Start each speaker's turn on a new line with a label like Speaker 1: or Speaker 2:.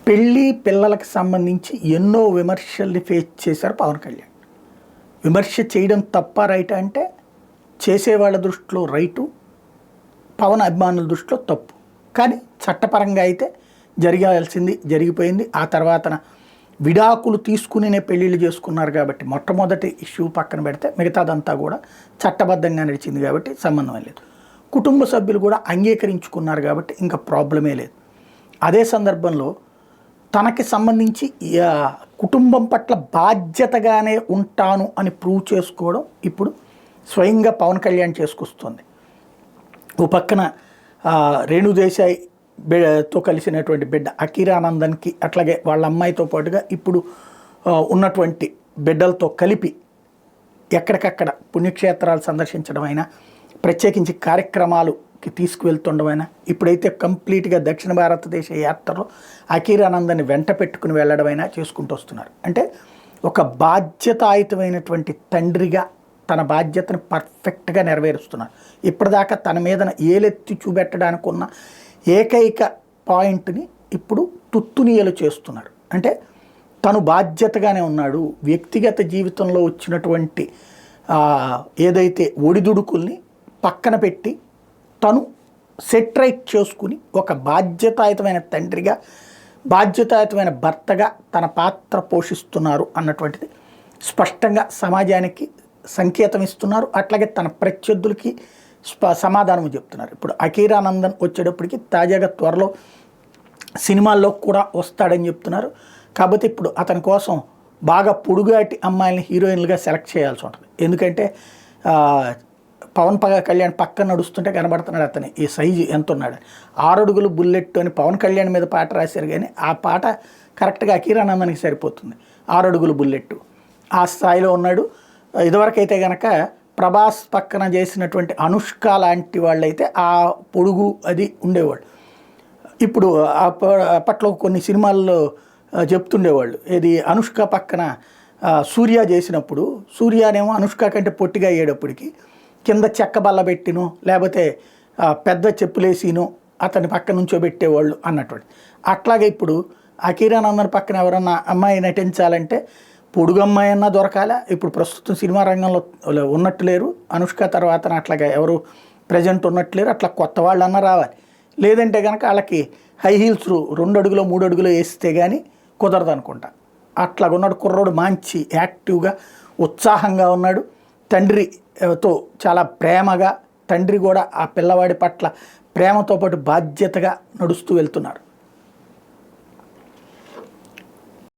Speaker 1: పెళ్ళి పిల్లలకు సంబంధించి ఎన్నో విమర్శల్ని ఫేస్ చేశారు పవన్ కళ్యాణ్. విమర్శ చేయడం తప్ప రైట్ అంటే చేసేవాళ్ళ దృష్టిలో రైటు, పవన్ అభిమానుల దృష్టిలో తప్పు. కానీ చట్టపరంగా అయితే జరగాల్సింది జరిగిపోయింది. ఆ తర్వాతన విడాకులు తీసుకునే పెళ్ళిళ్ళు చేసుకున్నారు కాబట్టి మొట్టమొదటి ఇష్యూ పక్కన పెడితే మిగతాదంతా కూడా చట్టబద్ధంగా నడిచింది కాబట్టి సంబంధం లేదు. కుటుంబ సభ్యులు కూడా అంగీకరించుకున్నారు కాబట్టి ఇంకా ప్రాబ్లమే లేదు. అదే సందర్భంలో తనకి సంబంధించి కుటుంబం పట్ల బాధ్యతగానే ఉంటాను అని ప్రూవ్ చేసుకోవడం ఇప్పుడు స్వయంగా పవన్ కళ్యాణ్ చేసుకొస్తుంది. ఓ పక్కన రేణుదేశాయ్ తో కలిసినటువంటి బిడ్డ అఖీరానందన్కి, అట్లాగే వాళ్ళ అమ్మాయితో పాటుగా ఇప్పుడు ఉన్నటువంటి బిడ్డలతో కలిపి ఎక్కడికక్కడ పుణ్యక్షేత్రాలు సందర్శించడం అయినా, ప్రత్యేకించి కార్యక్రమాలుకి తీసుకువెళ్తుండమైనా, ఇప్పుడైతే కంప్లీట్గా దక్షిణ భారతదేశ యాత్రలో అఖీరానందన్ని వెంట పెట్టుకుని వెళ్ళడమైనా చేసుకుంటూ వస్తున్నారు. అంటే ఒక బాధ్యతాయుతమైనటువంటి తండ్రిగా తన బాధ్యతను పర్ఫెక్ట్గా నెరవేరుస్తున్నారు. ఇప్పటిదాకా తన మీద ఏలెత్తి చూపెట్టడానికి ఉన్న ఏకైక పాయింట్ని ఇప్పుడు తుత్తునీయలు చేస్తున్నారు. అంటే తను బాధ్యతగానే ఉన్నాడు. వ్యక్తిగత జీవితంలో వచ్చినటువంటి ఏదైతే ఒడిదుడుకుల్ని పక్కన పెట్టి తను సెట్రైట్ చేసుకుని ఒక బాధ్యతాయుతమైన తండ్రిగా, బాధ్యతాయుతమైన భర్తగా తన పాత్ర పోషిస్తున్నారు అన్నటువంటిది స్పష్టంగా సమాజానికి సంకేతం ఇస్తున్నారు. అట్లాగే తన ప్రత్యర్థులకి సమాధానం చెప్తున్నారు. ఇప్పుడు అఖీరానందన్ వచ్చేటప్పటికి తాజాగా త్వరలో సినిమాల్లో కూడా వస్తాడని చెప్తున్నారు. కాబట్టి ఇప్పుడు అతని కోసం బాగా పొడుగాటి అమ్మాయిని హీరోయిన్లుగా సెలెక్ట్ చేయాల్సి ఉంటుంది. ఎందుకంటే పవన్ కళ్యాణ్ పక్కన నడుస్తుంటే కనబడుతున్నాడు అతని ఈ సైజు ఎంత ఉన్నాడు. 6 అడుగులు బుల్లెట్ అని పవన్ కళ్యాణ్ మీద పాట రాశారు, కానీ ఆ పాట కరెక్ట్గా అఖీరానందన్కి సరిపోతుంది. 6 అడుగులు బుల్లెట్ ఆ స్థాయిలో ఉన్నాడు. ఇదివరకైతే కనుక ప్రభాస్ పక్కన చేసినటువంటి అనుష్క లాంటి వాళ్ళైతే ఆ పొడుగు అది ఉండేవాళ్ళు. ఇప్పుడు అప్పట్లో కొన్ని సినిమాల్లో చెప్తుండేవాళ్ళు, ఇది అనుష్క పక్కన సూర్య చేసినప్పుడు సూర్యనేమో అనుష్క కంటే పొట్టిగా అయ్యేటప్పటికి కింద చెక్క బల్ల పెట్టినో లేకపోతే పెద్ద చెప్పులేసినో అతని పక్క నుంచో పెట్టేవాళ్ళు అన్నటువంటి. అట్లాగే ఇప్పుడు అఖీరానందన్ పక్కన ఎవరన్నా అమ్మాయి నటించాలంటే పొడుగు అమ్మాయి అన్నా దొరకాలా. ఇప్పుడు ప్రస్తుతం సినిమా రంగంలో ఉన్నట్టు లేరు, అనుష్క తర్వాత అట్లాగా ఎవరు ప్రజెంట్ ఉన్నట్టు లేరు. అట్లా కొత్త వాళ్ళన్నా రావాలి. లేదంటే కనుక వాళ్ళకి హై హీల్స్ 2 అడుగులో 3 అడుగులో వేస్తే కానీ కుదరదు అనుకుంటా. అట్లాగ ఉన్నాడు కుర్రోడు, మంచి యాక్టివ్గా ఉత్సాహంగా ఉన్నాడు. తండ్రితో చాలా ప్రేమగా, తండ్రి కూడా ఆ పిల్లవాడి పట్ల ప్రేమతో పాటు బాధ్యతగా నడుస్తూ వెళ్తున్నారు.